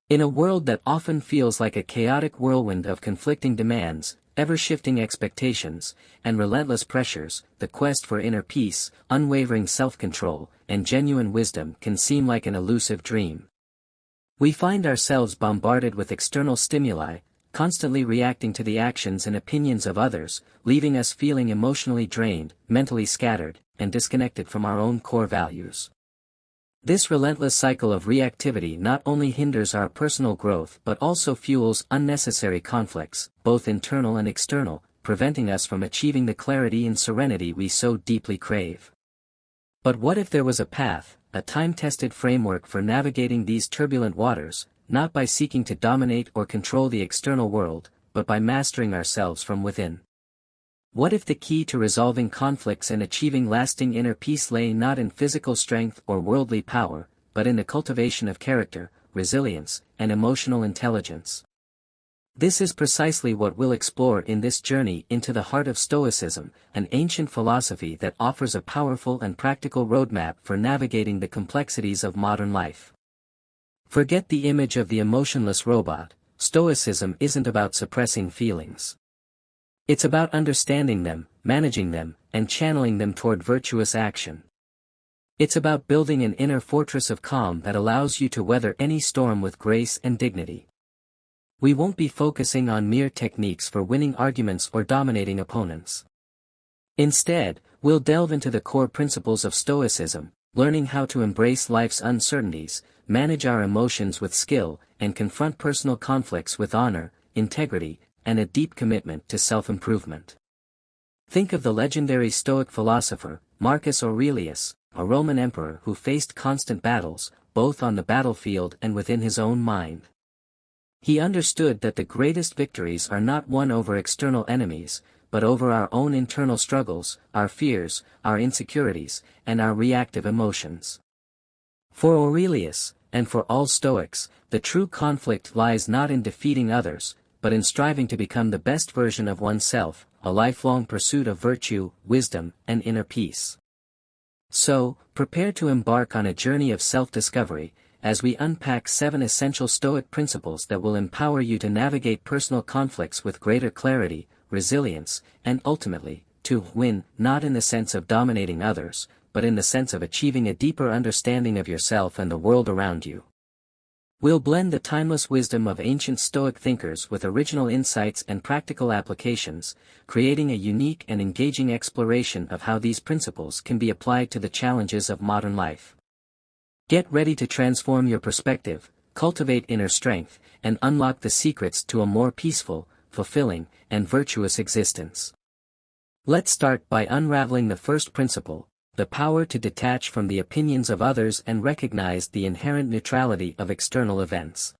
In a world that often feels like a chaotic whirlwind of conflicting demands, ever-shifting expectations, and relentless pressures, the quest for inner peace, unwavering self-control, and genuine wisdom can seem like an elusive dream. We find ourselves bombarded with external stimuli, constantly reacting to the actions and opinions of others, leaving us feeling emotionally drained, mentally scattered, and disconnected from our own core values. This relentless cycle of reactivity not only hinders our personal growth but also fuels unnecessary conflicts, both internal and external, preventing us from achieving the clarity and serenity we so deeply crave. But what if there was a path, a time-tested framework for navigating these turbulent waters, not by seeking to dominate or control the external world, but by mastering ourselves from within? What if the key to resolving conflicts and achieving lasting inner peace lay not in physical strength or worldly power, but in the cultivation of character, resilience, and emotional intelligence? This is precisely what we'll explore in this journey into the heart of Stoicism, an ancient philosophy that offers a powerful and practical roadmap for navigating the complexities of modern life. Forget the image of the emotionless robot. Stoicism isn't about suppressing feelings. It's about understanding them, managing them, and channeling them toward virtuous action. It's about building an inner fortress of calm that allows you to weather any storm with grace and dignity. We won't be focusing on mere techniques for winning arguments or dominating opponents. Instead, we'll delve into the core principles of Stoicism, learning how to embrace life's uncertainties, manage our emotions with skill, and confront personal conflicts with honor, integrity, and a deep commitment to self-improvement. Think of the legendary Stoic philosopher, Marcus Aurelius, a Roman emperor who faced constant battles, both on the battlefield and within his own mind. He understood that the greatest victories are not won over external enemies, but over our own internal struggles, our fears, our insecurities, and our reactive emotions. For Aurelius, and for all Stoics, the true conflict lies not in defeating others, but in striving to become the best version of oneself, a lifelong pursuit of virtue, wisdom, and inner peace. So, prepare to embark on a journey of self-discovery, as we unpack 7 essential Stoic principles that will empower you to navigate personal conflicts with greater clarity, resilience, and ultimately, to win, not in the sense of dominating others, but in the sense of achieving a deeper understanding of yourself and the world around you. We'll blend the timeless wisdom of ancient Stoic thinkers with original insights and practical applications, creating a unique and engaging exploration of how these principles can be applied to the challenges of modern life. Get ready to transform your perspective, cultivate inner strength, and unlock the secrets to a more peaceful, fulfilling, and virtuous existence. Let's start by unraveling the first principle: the power to detach from the opinions of others and recognize the inherent neutrality of external events.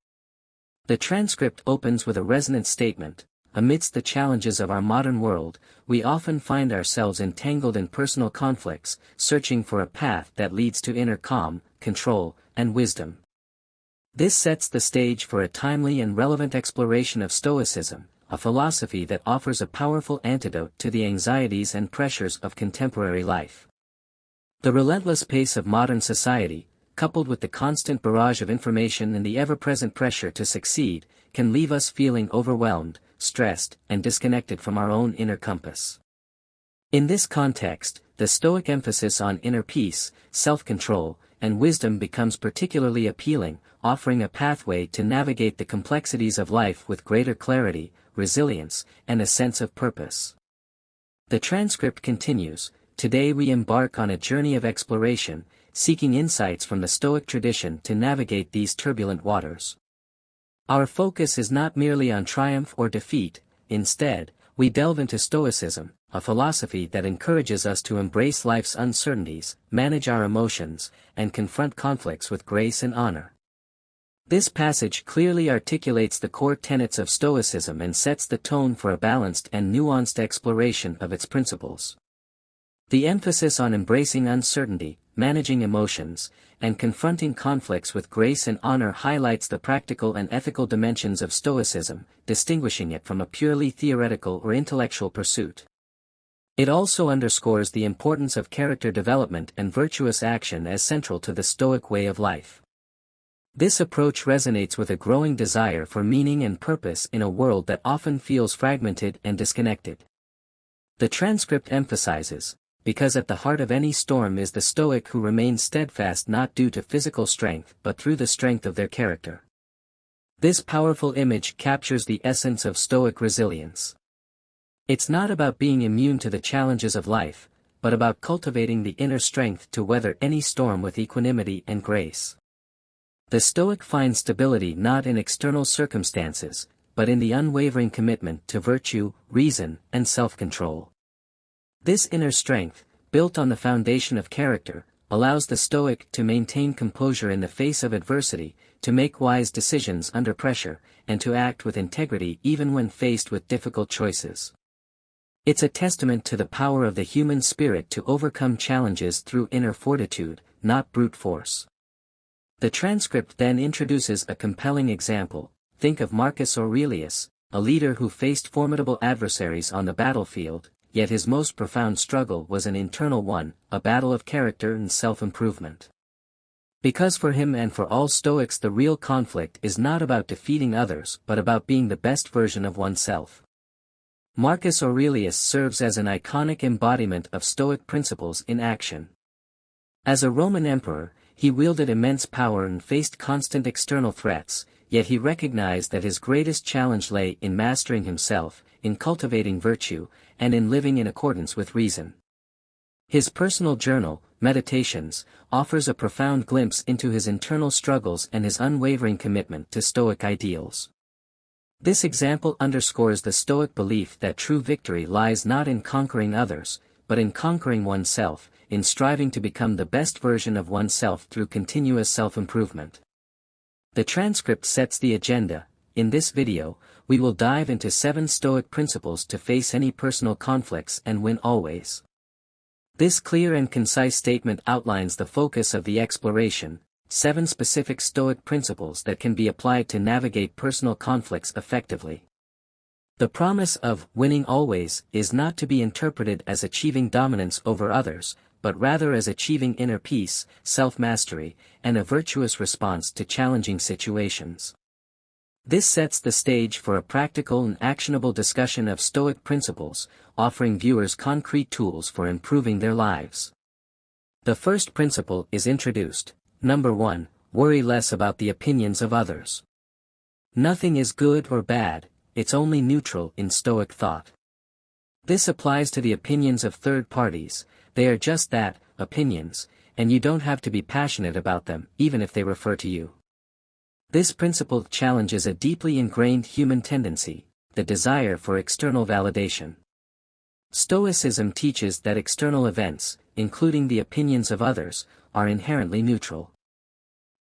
The transcript opens with a resonant statement: amidst the challenges of our modern world, we often find ourselves entangled in personal conflicts, searching for a path that leads to inner calm, control, and wisdom. This sets the stage for a timely and relevant exploration of Stoicism, a philosophy that offers a powerful antidote to the anxieties and pressures of contemporary life. The relentless pace of modern society, coupled with the constant barrage of information and the ever-present pressure to succeed, can leave us feeling overwhelmed, stressed, and disconnected from our own inner compass. In this context, the Stoic emphasis on inner peace, self-control, and wisdom becomes particularly appealing, offering a pathway to navigate the complexities of life with greater clarity, resilience, and a sense of purpose. The transcript continues: today we embark on a journey of exploration, seeking insights from the Stoic tradition to navigate these turbulent waters. Our focus is not merely on triumph or defeat. Instead, we delve into Stoicism, a philosophy that encourages us to embrace life's uncertainties, manage our emotions, and confront conflicts with grace and honor. This passage clearly articulates the core tenets of Stoicism and sets the tone for a balanced and nuanced exploration of its principles. The emphasis on embracing uncertainty, managing emotions, and confronting conflicts with grace and honor highlights the practical and ethical dimensions of Stoicism, distinguishing it from a purely theoretical or intellectual pursuit. It also underscores the importance of character development and virtuous action as central to the Stoic way of life. This approach resonates with a growing desire for meaning and purpose in a world that often feels fragmented and disconnected. The transcript emphasizes, because at the heart of any storm is the Stoic who remains steadfast not due to physical strength but through the strength of their character. This powerful image captures the essence of Stoic resilience. It's not about being immune to the challenges of life, but about cultivating the inner strength to weather any storm with equanimity and grace. The Stoic finds stability not in external circumstances, but in the unwavering commitment to virtue, reason, and self-control. This inner strength, built on the foundation of character, allows the Stoic to maintain composure in the face of adversity, to make wise decisions under pressure, and to act with integrity even when faced with difficult choices. It's a testament to the power of the human spirit to overcome challenges through inner fortitude, not brute force. The transcript then introduces a compelling example. Think of Marcus Aurelius, a leader who faced formidable adversaries on the battlefield, yet his most profound struggle was an internal one, a battle of character and self-improvement. Because for him and for all Stoics the real conflict is not about defeating others but about being the best version of oneself. Marcus Aurelius serves as an iconic embodiment of Stoic principles in action. As a Roman emperor, he wielded immense power and faced constant external threats, yet he recognized that his greatest challenge lay in mastering himself, in cultivating virtue, and in living in accordance with reason. His personal journal, Meditations, offers a profound glimpse into his internal struggles and his unwavering commitment to Stoic ideals. This example underscores the Stoic belief that true victory lies not in conquering others, but in conquering oneself, in striving to become the best version of oneself through continuous self-improvement. The transcript sets the agenda. In this video, we will dive into 7 Stoic principles to face any personal conflicts and win always. This clear and concise statement outlines the focus of the exploration, 7 specific Stoic principles that can be applied to navigate personal conflicts effectively. The promise of winning always is not to be interpreted as achieving dominance over others, but rather as achieving inner peace, self-mastery, and a virtuous response to challenging situations. This sets the stage for a practical and actionable discussion of Stoic principles, offering viewers concrete tools for improving their lives. The first principle is introduced. Number 1, worry less about the opinions of others. Nothing is good or bad, it's only neutral in Stoic thought. This applies to the opinions of third parties. They are just that, opinions, and you don't have to be passionate about them, even if they refer to you. This principle challenges a deeply ingrained human tendency, the desire for external validation. Stoicism teaches that external events, including the opinions of others, are inherently neutral.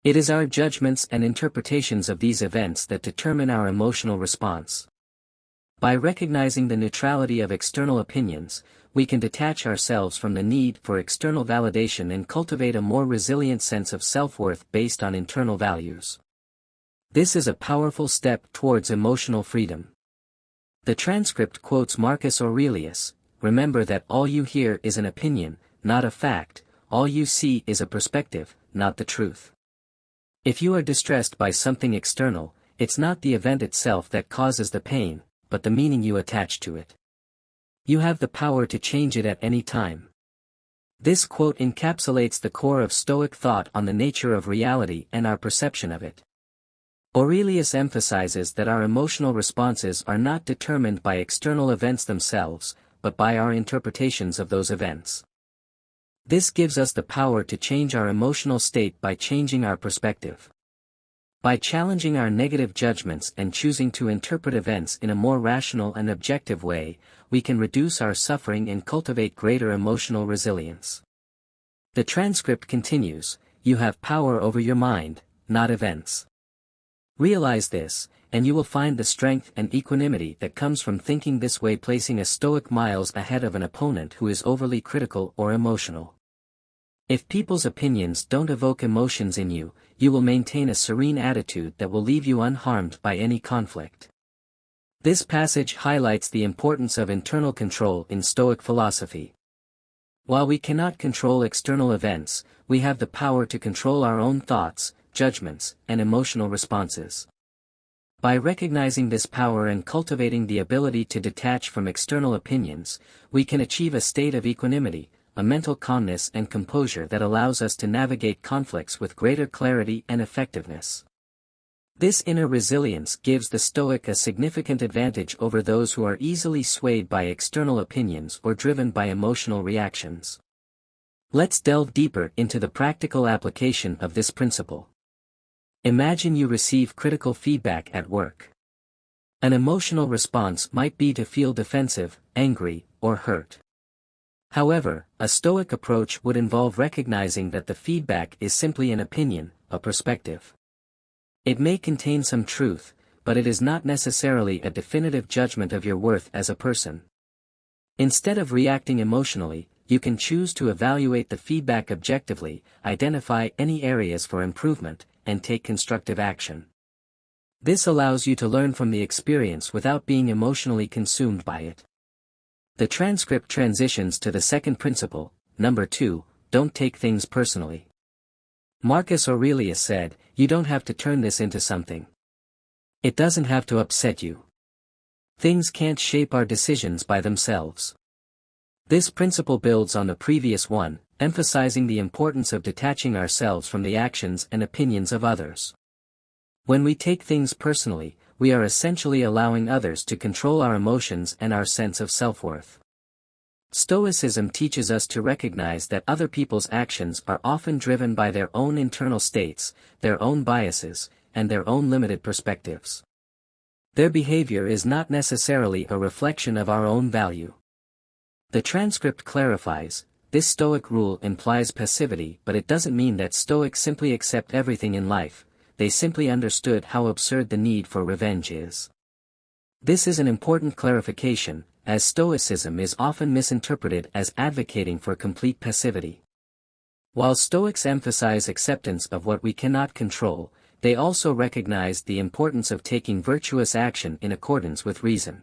It is our judgments and interpretations of these events that determine our emotional response. By recognizing the neutrality of external opinions, we can detach ourselves from the need for external validation and cultivate a more resilient sense of self-worth based on internal values. This is a powerful step towards emotional freedom. The transcript quotes Marcus Aurelius, "Remember that all you hear is an opinion, not a fact, all you see is a perspective, not the truth." If you are distressed by something external, it's not the event itself that causes the pain, but the meaning you attach to it. You have the power to change it at any time. This quote encapsulates the core of Stoic thought on the nature of reality and our perception of it. Aurelius emphasizes that our emotional responses are not determined by external events themselves, but by our interpretations of those events. This gives us the power to change our emotional state by changing our perspective. By challenging our negative judgments and choosing to interpret events in a more rational and objective way, we can reduce our suffering and cultivate greater emotional resilience. The transcript continues, "You have power over your mind, not events." Realize this, and you will find the strength and equanimity that comes from thinking this way, placing a Stoic miles ahead of an opponent who is overly critical or emotional. If people's opinions don't evoke emotions in you, you will maintain a serene attitude that will leave you unharmed by any conflict. This passage highlights the importance of internal control in Stoic philosophy. While we cannot control external events, we have the power to control our own thoughts, judgments, and emotional responses. By recognizing this power and cultivating the ability to detach from external opinions, we can achieve a state of equanimity, a mental calmness and composure that allows us to navigate conflicts with greater clarity and effectiveness. This inner resilience gives the Stoic a significant advantage over those who are easily swayed by external opinions or driven by emotional reactions. Let's delve deeper into the practical application of this principle. Imagine you receive critical feedback at work. An emotional response might be to feel defensive, angry, or hurt. However, a Stoic approach would involve recognizing that the feedback is simply an opinion, a perspective. It may contain some truth, but it is not necessarily a definitive judgment of your worth as a person. Instead of reacting emotionally, you can choose to evaluate the feedback objectively, identify any areas for improvement, and take constructive action. This allows you to learn from the experience without being emotionally consumed by it. The transcript transitions to the second principle, number 2, don't take things personally. Marcus Aurelius said, "You don't have to turn this into something. It doesn't have to upset you. Things can't shape our decisions by themselves." This principle builds on the previous one, emphasizing the importance of detaching ourselves from the actions and opinions of others. When we take things personally, we are essentially allowing others to control our emotions and our sense of self-worth. Stoicism teaches us to recognize that other people's actions are often driven by their own internal states, their own biases, and their own limited perspectives. Their behavior is not necessarily a reflection of our own value. The transcript clarifies, this Stoic rule implies passivity, but it doesn't mean that Stoics simply accept everything in life. They simply understood how absurd the need for revenge is. This is an important clarification, as Stoicism is often misinterpreted as advocating for complete passivity. While Stoics emphasize acceptance of what we cannot control, they also recognize the importance of taking virtuous action in accordance with reason.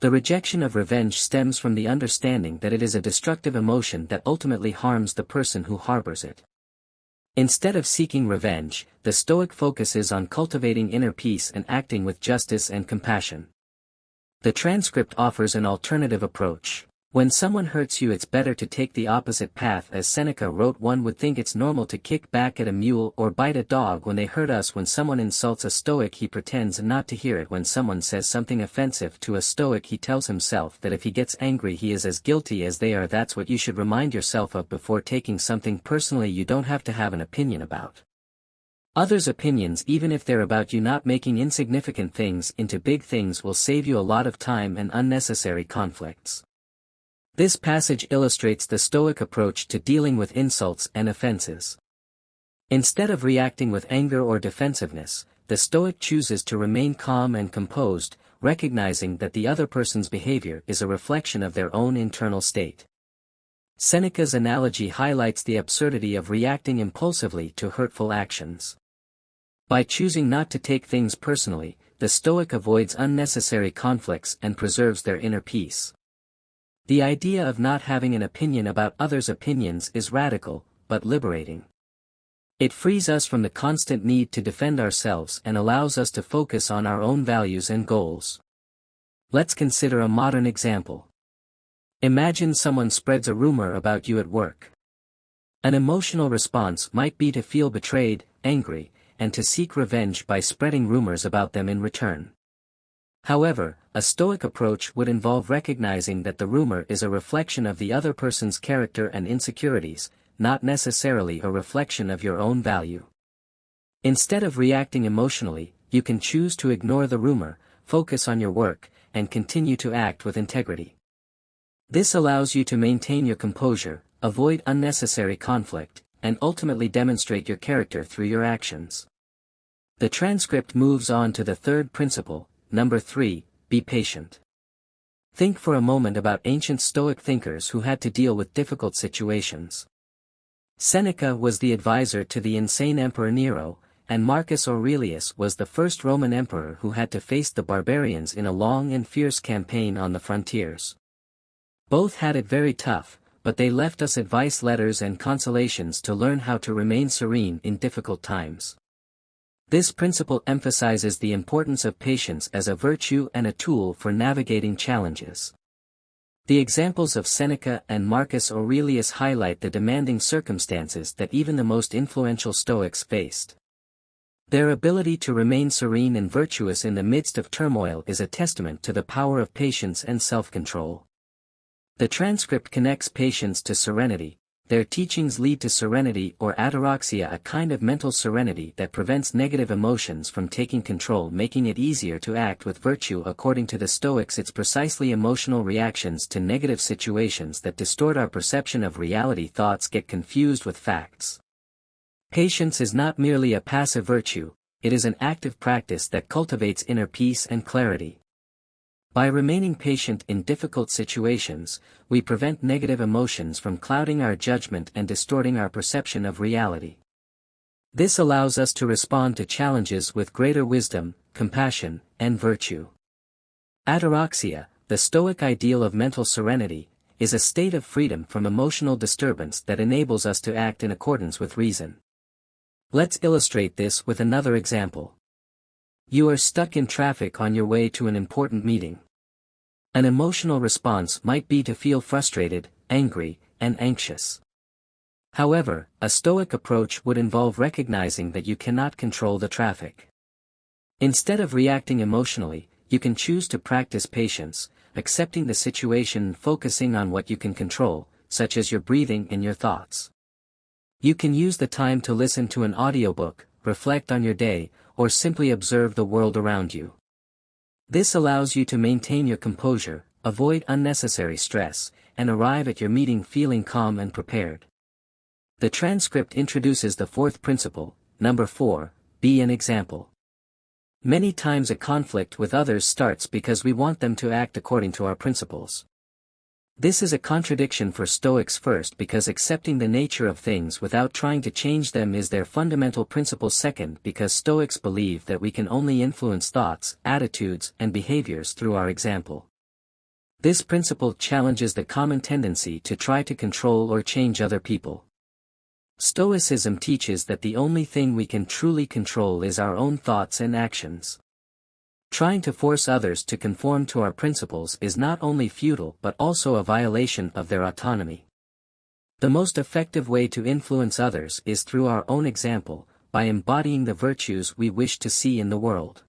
The rejection of revenge stems from the understanding that it is a destructive emotion that ultimately harms the person who harbors it. Instead of seeking revenge, the Stoic focuses on cultivating inner peace and acting with justice and compassion. The transcript offers an alternative approach. When someone hurts you, it's better to take the opposite path. As Seneca wrote, one would think it's normal to kick back at a mule or bite a dog when they hurt us. When someone insults a Stoic, he pretends not to hear it. When someone says something offensive to a Stoic, he tells himself that if he gets angry he is as guilty as they are. That's what you should remind yourself of before taking something personally you don't have to have an opinion about. Others' opinions, even if they're about you, not making insignificant things into big things, will save you a lot of time and unnecessary conflicts. This passage illustrates the Stoic approach to dealing with insults and offenses. Instead of reacting with anger or defensiveness, the Stoic chooses to remain calm and composed, recognizing that the other person's behavior is a reflection of their own internal state. Seneca's analogy highlights the absurdity of reacting impulsively to hurtful actions. By choosing not to take things personally, the Stoic avoids unnecessary conflicts and preserves their inner peace. The idea of not having an opinion about others' opinions is radical, but liberating. It frees us from the constant need to defend ourselves and allows us to focus on our own values and goals. Let's consider a modern example. Imagine someone spreads a rumor about you at work. An emotional response might be to feel betrayed, angry, and to seek revenge by spreading rumors about them in return. However, a Stoic approach would involve recognizing that the rumor is a reflection of the other person's character and insecurities, not necessarily a reflection of your own value. Instead of reacting emotionally, you can choose to ignore the rumor, focus on your work, and continue to act with integrity. This allows you to maintain your composure, avoid unnecessary conflict, and ultimately demonstrate your character through your actions. The transcript moves on to the third principle, number 3, be patient. Think for a moment about ancient Stoic thinkers who had to deal with difficult situations. Seneca was the advisor to the insane Emperor Nero, and Marcus Aurelius was the first Roman emperor who had to face the barbarians in a long and fierce campaign on the frontiers. Both had it very tough, but they left us advice letters and consolations to learn how to remain serene in difficult times. This principle emphasizes the importance of patience as a virtue and a tool for navigating challenges. The examples of Seneca and Marcus Aurelius highlight the demanding circumstances that even the most influential Stoics faced. Their ability to remain serene and virtuous in the midst of turmoil is a testament to the power of patience and self-control. The transcript connects patience to serenity. Their teachings lead to serenity or ataraxia, a kind of mental serenity that prevents negative emotions from taking control, making it easier to act with virtue. According to the Stoics, it's precisely emotional reactions to negative situations that distort our perception of reality. Thoughts get confused with facts. Patience is not merely a passive virtue, it is an active practice that cultivates inner peace and clarity. By remaining patient in difficult situations, we prevent negative emotions from clouding our judgment and distorting our perception of reality. This allows us to respond to challenges with greater wisdom, compassion, and virtue. Ataraxia, the Stoic ideal of mental serenity, is a state of freedom from emotional disturbance that enables us to act in accordance with reason. Let's illustrate this with another example. You are stuck in traffic on your way to an important meeting. An emotional response might be to feel frustrated, angry, and anxious. However, a Stoic approach would involve recognizing that you cannot control the traffic. Instead of reacting emotionally, you can choose to practice patience, accepting the situation and focusing on what you can control, such as your breathing and your thoughts. You can use the time to listen to an audiobook, reflect on your day, or simply observe the world around you. This allows you to maintain your composure, avoid unnecessary stress, and arrive at your meeting feeling calm and prepared. The transcript introduces the fourth principle, number 4, be an example. Many times a conflict with others starts because we want them to act according to our principles. This is a contradiction for Stoics. First, because accepting the nature of things without trying to change them is their fundamental principle. Second, because Stoics believe that we can only influence thoughts, attitudes, and behaviors through our example. This principle challenges the common tendency to try to control or change other people. Stoicism teaches that the only thing we can truly control is our own thoughts and actions. Trying to force others to conform to our principles is not only futile but also a violation of their autonomy. The most effective way to influence others is through our own example, by embodying the virtues we wish to see in the world.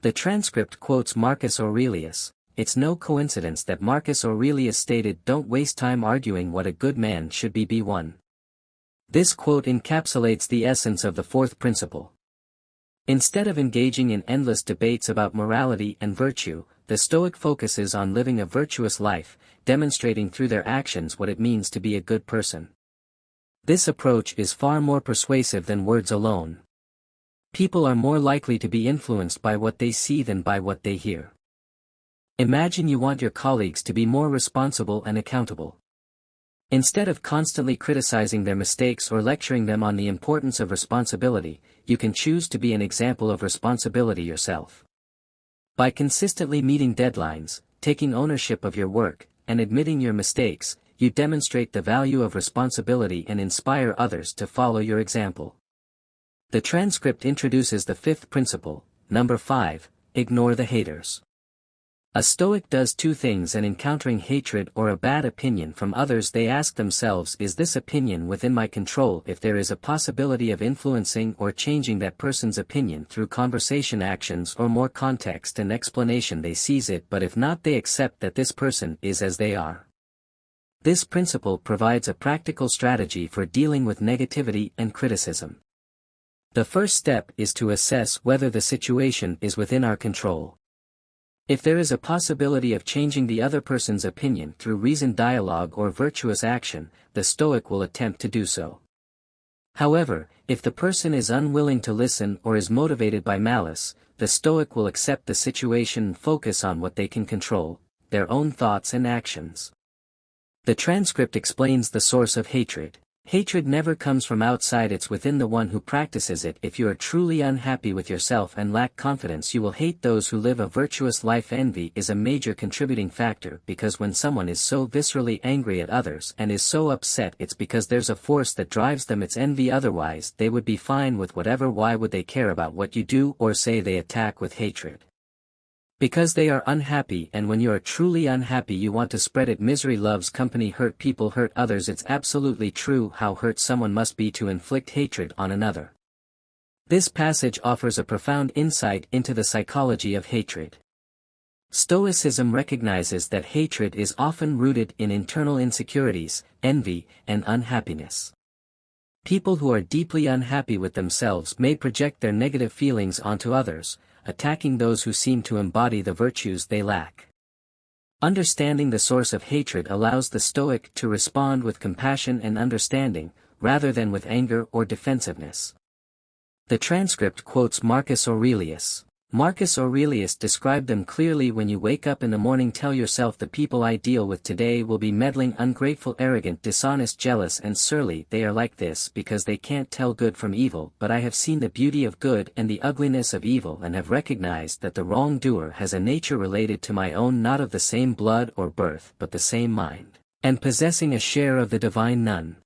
The transcript quotes Marcus Aurelius. It's no coincidence that Marcus Aurelius stated, "Don't waste time arguing what a good man should be one." This quote encapsulates the essence of the fourth principle. Instead of engaging in endless debates about morality and virtue, the Stoic focuses on living a virtuous life, demonstrating through their actions what it means to be a good person. This approach is far more persuasive than words alone. People are more likely to be influenced by what they see than by what they hear. Imagine you want your colleagues to be more responsible and accountable. Instead of constantly criticizing their mistakes or lecturing them on the importance of responsibility, you can choose to be an example of responsibility yourself. By consistently meeting deadlines, taking ownership of your work, and admitting your mistakes, you demonstrate the value of responsibility and inspire others to follow your example. The transcript introduces the fifth principle, number 5, ignore the haters. A Stoic does two things in encountering hatred or a bad opinion from others. They ask themselves, is this opinion within my control? If there is a possibility of influencing or changing that person's opinion through conversation, actions, or more context and explanation, they seize it, but if not, they accept that this person is as they are. This principle provides a practical strategy for dealing with negativity and criticism. The first step is to assess whether the situation is within our control. If there is a possibility of changing the other person's opinion through reasoned dialogue or virtuous action, the Stoic will attempt to do so. However, if the person is unwilling to listen or is motivated by malice, the Stoic will accept the situation and focus on what they can control, their own thoughts and actions. The transcript explains the source of hatred. Hatred never comes from outside, it's within the one who practices it. If you are truly unhappy with yourself and lack confidence, you will hate those who live a virtuous life. Envy is a major contributing factor, because when someone is so viscerally angry at others and is so upset, it's because there's a force that drives them. It's envy, otherwise they would be fine with whatever. Why would they care about what you do or say? They attack with hatred because they are unhappy, and when you are truly unhappy you want to spread it. Misery loves company. Hurt people hurt others. It's absolutely true how hurt someone must be to inflict hatred on another. This passage offers a profound insight into the psychology of hatred. Stoicism recognizes that hatred is often rooted in internal insecurities, envy, and unhappiness. People who are deeply unhappy with themselves may project their negative feelings onto others, attacking those who seem to embody the virtues they lack. Understanding the source of hatred allows the Stoic to respond with compassion and understanding, rather than with anger or defensiveness. The transcript quotes Marcus Aurelius. Marcus Aurelius described them clearly: when you wake up in the morning, tell yourself the people I deal with today will be meddling, ungrateful, arrogant, dishonest, jealous, and surly. They are like this because they can't tell good from evil. But I have seen the beauty of good and the ugliness of evil, and have recognized that the wrongdoer has a nature related to my own, not of the same blood or birth, but the same mind, and possessing a share of the divine. None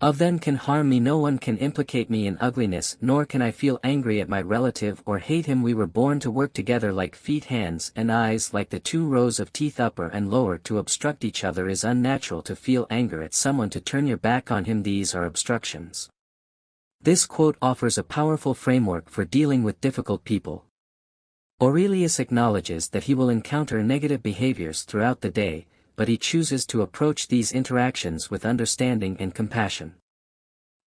of them can harm me. No one can implicate me in ugliness, nor can I feel angry at my relative or hate him. We were born to work together like feet, hands, and eyes, like the two rows of teeth, upper and lower, to obstruct each other. Is unnatural to feel anger at someone, to turn your back on him. These are obstructions. This quote offers a powerful framework for dealing with difficult people. Aurelius acknowledges that he will encounter negative behaviors throughout the day, but he chooses to approach these interactions with understanding and compassion.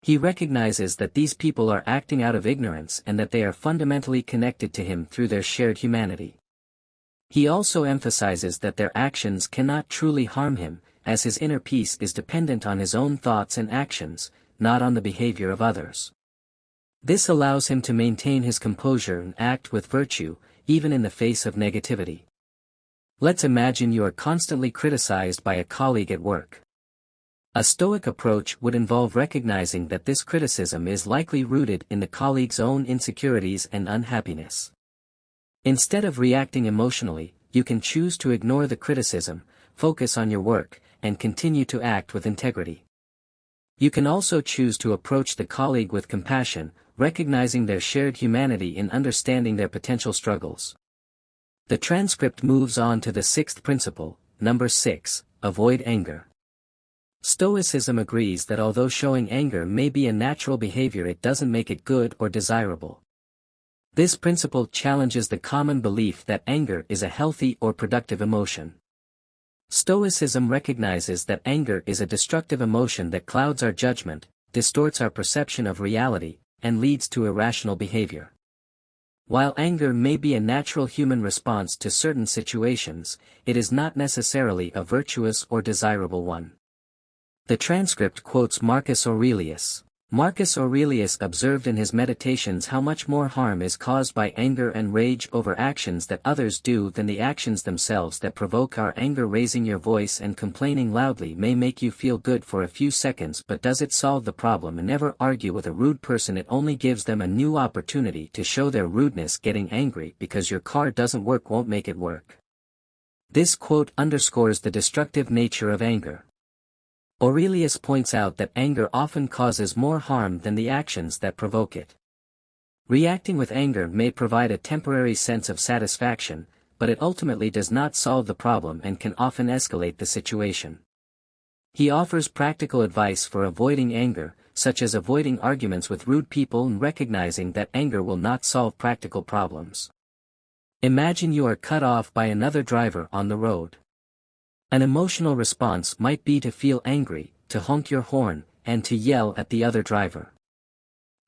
He recognizes that these people are acting out of ignorance and that they are fundamentally connected to him through their shared humanity. He also emphasizes that their actions cannot truly harm him, as his inner peace is dependent on his own thoughts and actions, not on the behavior of others. This allows him to maintain his composure and act with virtue, even in the face of negativity. Let's imagine you are constantly criticized by a colleague at work. A Stoic approach would involve recognizing that this criticism is likely rooted in the colleague's own insecurities and unhappiness. Instead of reacting emotionally, you can choose to ignore the criticism, focus on your work, and continue to act with integrity. You can also choose to approach the colleague with compassion, recognizing their shared humanity in understanding their potential struggles. The transcript moves on to the sixth principle, number 6, avoid anger. Stoicism agrees that although showing anger may be a natural behavior, it doesn't make it good or desirable. This principle challenges the common belief that anger is a healthy or productive emotion. Stoicism recognizes that anger is a destructive emotion that clouds our judgment, distorts our perception of reality, and leads to irrational behavior. While anger may be a natural human response to certain situations, it is not necessarily a virtuous or desirable one. The transcript quotes Marcus Aurelius. Marcus Aurelius observed in his meditations how much more harm is caused by anger and rage over actions that others do than the actions themselves that provoke our anger. Raising your voice and complaining loudly may make you feel good for a few seconds, but does it solve the problem? And never argue with a rude person, it only gives them a new opportunity to show their rudeness. Getting angry because your car doesn't work won't make it work. This quote underscores the destructive nature of anger. Aurelius points out that anger often causes more harm than the actions that provoke it. Reacting with anger may provide a temporary sense of satisfaction, but it ultimately does not solve the problem and can often escalate the situation. He offers practical advice for avoiding anger, such as avoiding arguments with rude people and recognizing that anger will not solve practical problems. Imagine you are cut off by another driver on the road. An emotional response might be to feel angry, to honk your horn, and to yell at the other driver.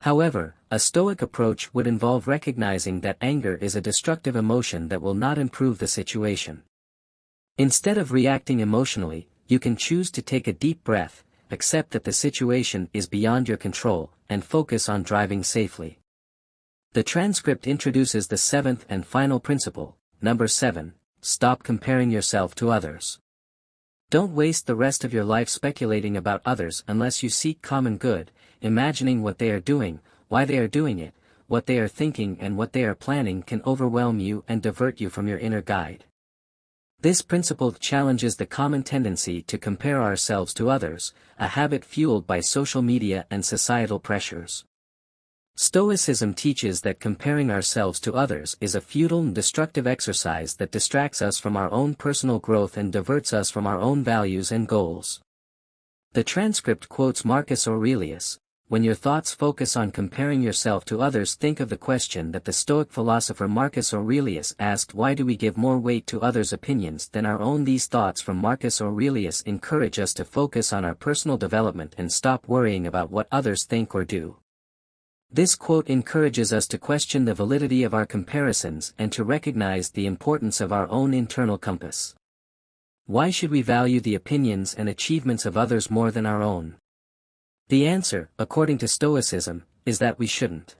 However, a Stoic approach would involve recognizing that anger is a destructive emotion that will not improve the situation. Instead of reacting emotionally, you can choose to take a deep breath, accept that the situation is beyond your control, and focus on driving safely. The transcript introduces the seventh and final principle, number 7, stop comparing yourself to others. Don't waste the rest of your life speculating about others unless you seek common good, imagining what they are doing, why they are doing it, what they are thinking and what they are planning can overwhelm you and divert you from your inner guide. This principle challenges the common tendency to compare ourselves to others, a habit fueled by social media and societal pressures. Stoicism teaches that comparing ourselves to others is a futile and destructive exercise that distracts us from our own personal growth and diverts us from our own values and goals. The transcript quotes Marcus Aurelius, "When your thoughts focus on comparing yourself to others, think of the question that the Stoic philosopher Marcus Aurelius asked: why do we give more weight to others' opinions than our own?" These thoughts from Marcus Aurelius encourage us to focus on our personal development and stop worrying about what others think or do. This quote encourages us to question the validity of our comparisons and to recognize the importance of our own internal compass. Why should we value the opinions and achievements of others more than our own? The answer, according to Stoicism, is that we shouldn't.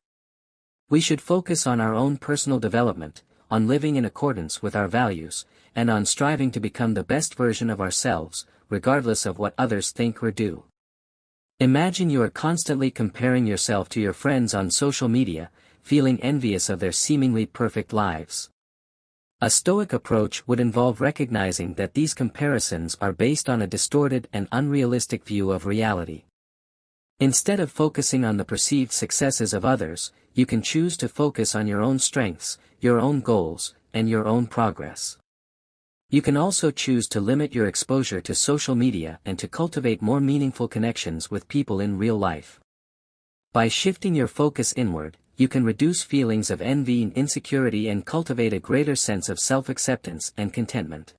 We should focus on our own personal development, on living in accordance with our values, and on striving to become the best version of ourselves, regardless of what others think or do. Imagine you are constantly comparing yourself to your friends on social media, feeling envious of their seemingly perfect lives. A Stoic approach would involve recognizing that these comparisons are based on a distorted and unrealistic view of reality. Instead of focusing on the perceived successes of others, you can choose to focus on your own strengths, your own goals, and your own progress. You can also choose to limit your exposure to social media and to cultivate more meaningful connections with people in real life. By shifting your focus inward, you can reduce feelings of envy and insecurity and cultivate a greater sense of self-acceptance and contentment.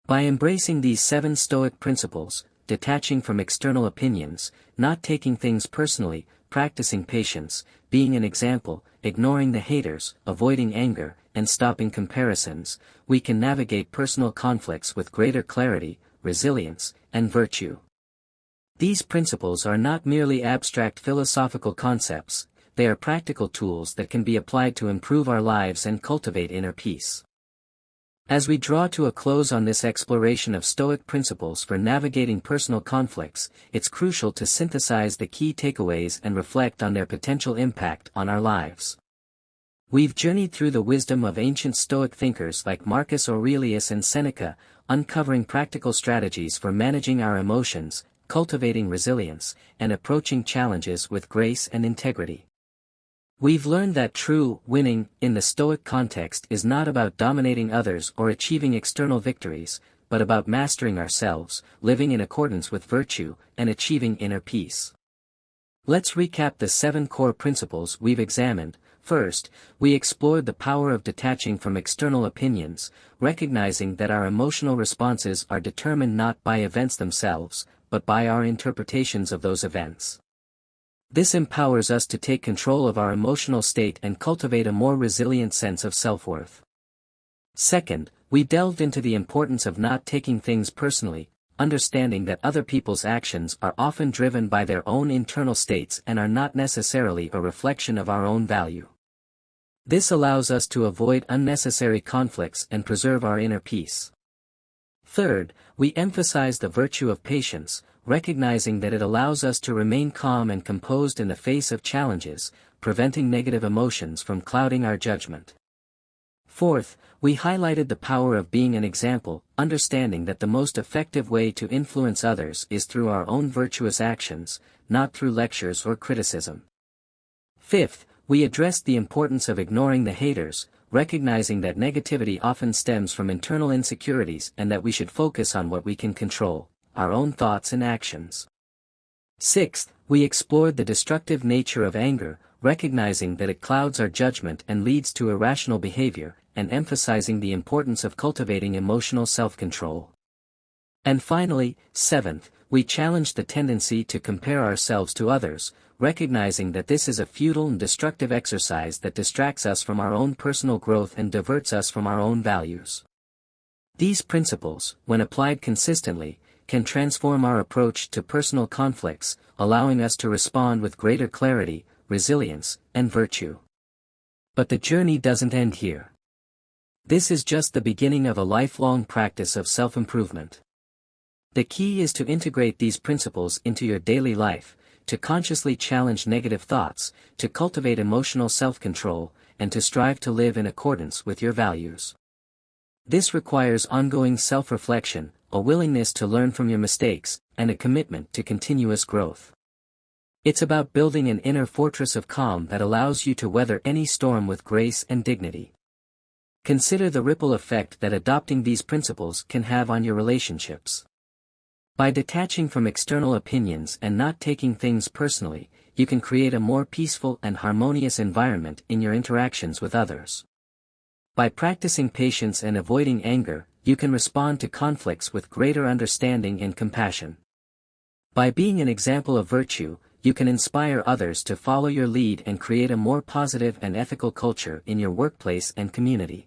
By embracing these 7 Stoic principles, detaching from external opinions, not taking things personally, practicing patience, being an example, ignoring the haters, avoiding anger, and stopping comparisons, we can navigate personal conflicts with greater clarity, resilience, and virtue. These principles are not merely abstract philosophical concepts, they are practical tools that can be applied to improve our lives and cultivate inner peace. As we draw to a close on this exploration of Stoic principles for navigating personal conflicts, it's crucial to synthesize the key takeaways and reflect on their potential impact on our lives. We've journeyed through the wisdom of ancient Stoic thinkers like Marcus Aurelius and Seneca, uncovering practical strategies for managing our emotions, cultivating resilience, and approaching challenges with grace and integrity. We've learned that true winning in the Stoic context is not about dominating others or achieving external victories, but about mastering ourselves, living in accordance with virtue, and achieving inner peace. Let's recap the 7 core principles we've examined. First, we explored the power of detaching from external opinions, recognizing that our emotional responses are determined not by events themselves, but by our interpretations of those events. This empowers us to take control of our emotional state and cultivate a more resilient sense of self-worth. Second, we delved into the importance of not taking things personally, understanding that other people's actions are often driven by their own internal states and are not necessarily a reflection of our own value. This allows us to avoid unnecessary conflicts and preserve our inner peace. Third, we emphasize the virtue of patience, recognizing that it allows us to remain calm and composed in the face of challenges, preventing negative emotions from clouding our judgment. Fourth, we highlighted the power of being an example, understanding that the most effective way to influence others is through our own virtuous actions, not through lectures or criticism. Fifth, we addressed the importance of ignoring the haters, recognizing that negativity often stems from internal insecurities and that we should focus on what we can control, our own thoughts and actions. Sixth, we explored the destructive nature of anger, recognizing that it clouds our judgment and leads to irrational behavior, and emphasizing the importance of cultivating emotional self-control. And finally, seventh, we challenged the tendency to compare ourselves to others, recognizing that this is a futile and destructive exercise that distracts us from our own personal growth and diverts us from our own values. These principles, when applied consistently, can transform our approach to personal conflicts, allowing us to respond with greater clarity, resilience, and virtue. But the journey doesn't end here. This is just the beginning of a lifelong practice of self-improvement. The key is to integrate these principles into your daily life, to consciously challenge negative thoughts, to cultivate emotional self-control, and to strive to live in accordance with your values. This requires ongoing self-reflection, a willingness to learn from your mistakes, and a commitment to continuous growth. It's about building an inner fortress of calm that allows you to weather any storm with grace and dignity. Consider the ripple effect that adopting these principles can have on your relationships. By detaching from external opinions and not taking things personally, you can create a more peaceful and harmonious environment in your interactions with others. By practicing patience and avoiding anger, you can respond to conflicts with greater understanding and compassion. By being an example of virtue, you can inspire others to follow your lead and create a more positive and ethical culture in your workplace and community.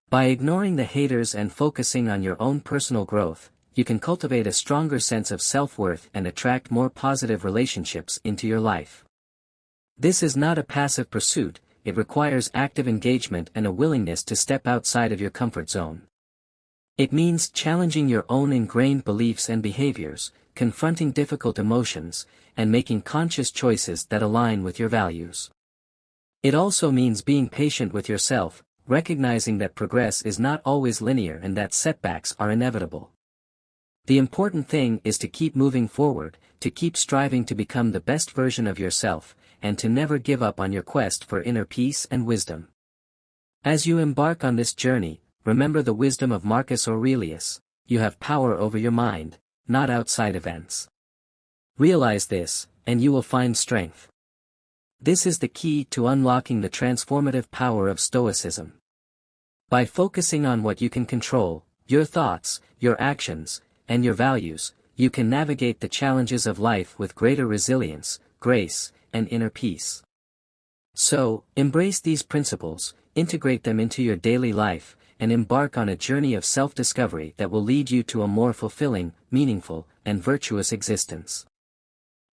By ignoring the haters and focusing on your own personal growth, you can cultivate a stronger sense of self-worth and attract more positive relationships into your life. This is not a passive pursuit, it requires active engagement and a willingness to step outside of your comfort zone. It means challenging your own ingrained beliefs and behaviors, confronting difficult emotions, and making conscious choices that align with your values. It also means being patient with yourself, recognizing that progress is not always linear and that setbacks are inevitable. The important thing is to keep moving forward, to keep striving to become the best version of yourself, and to never give up on your quest for inner peace and wisdom. As you embark on this journey, remember the wisdom of Marcus Aurelius: you have power over your mind, not outside events. Realize this, and you will find strength. This is the key to unlocking the transformative power of Stoicism. By focusing on what you can control, your thoughts, your actions, and your values, you can navigate the challenges of life with greater resilience, grace, and inner peace. So, embrace these principles, integrate them into your daily life, and embark on a journey of self-discovery that will lead you to a more fulfilling, meaningful, and virtuous existence.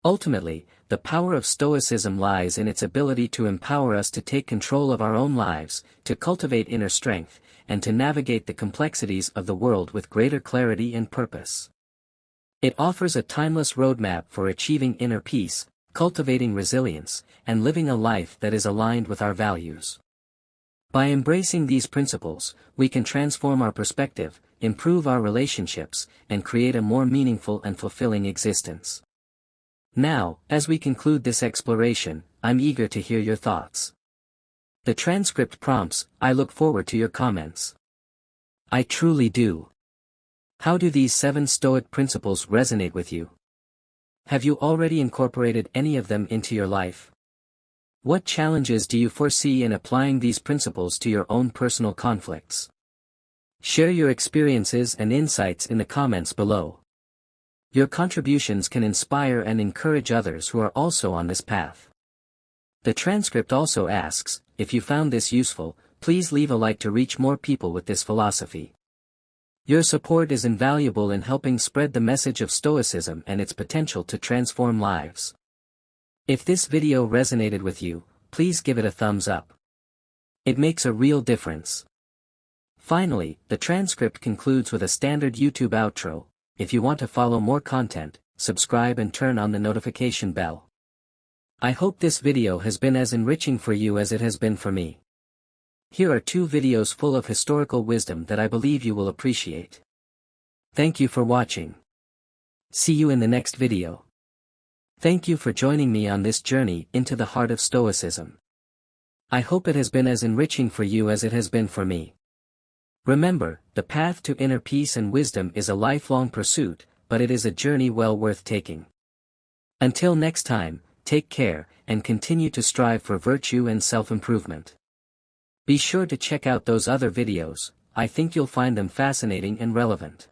Ultimately, the power of Stoicism lies in its ability to empower us to take control of our own lives, to cultivate inner strength, and to navigate the complexities of the world with greater clarity and purpose. It offers a timeless roadmap for achieving inner peace, cultivating resilience, and living a life that is aligned with our values. By embracing these principles, we can transform our perspective, improve our relationships, and create a more meaningful and fulfilling existence. Now, as we conclude this exploration, I'm eager to hear your thoughts. The transcript prompts: I look forward to your comments. I truly do. How do these 7 Stoic principles resonate with you? Have you already incorporated any of them into your life? What challenges do you foresee in applying these principles to your own personal conflicts? Share your experiences and insights in the comments below. Your contributions can inspire and encourage others who are also on this path. The transcript also asks, if you found this useful, please leave a like to reach more people with this philosophy. Your support is invaluable in helping spread the message of Stoicism and its potential to transform lives. If this video resonated with you, please give it a thumbs up. It makes a real difference. Finally, the transcript concludes with a standard YouTube outro. If you want to follow more content, subscribe and turn on the notification bell. I hope this video has been as enriching for you as it has been for me. Here are 2 videos full of historical wisdom that I believe you will appreciate. Thank you for watching. See you in the next video. Thank you for joining me on this journey into the heart of Stoicism. I hope it has been as enriching for you as it has been for me. Remember, the path to inner peace and wisdom is a lifelong pursuit, but it is a journey well worth taking. Until next time, take care, and continue to strive for virtue and self-improvement. Be sure to check out those other videos, I think you'll find them fascinating and relevant.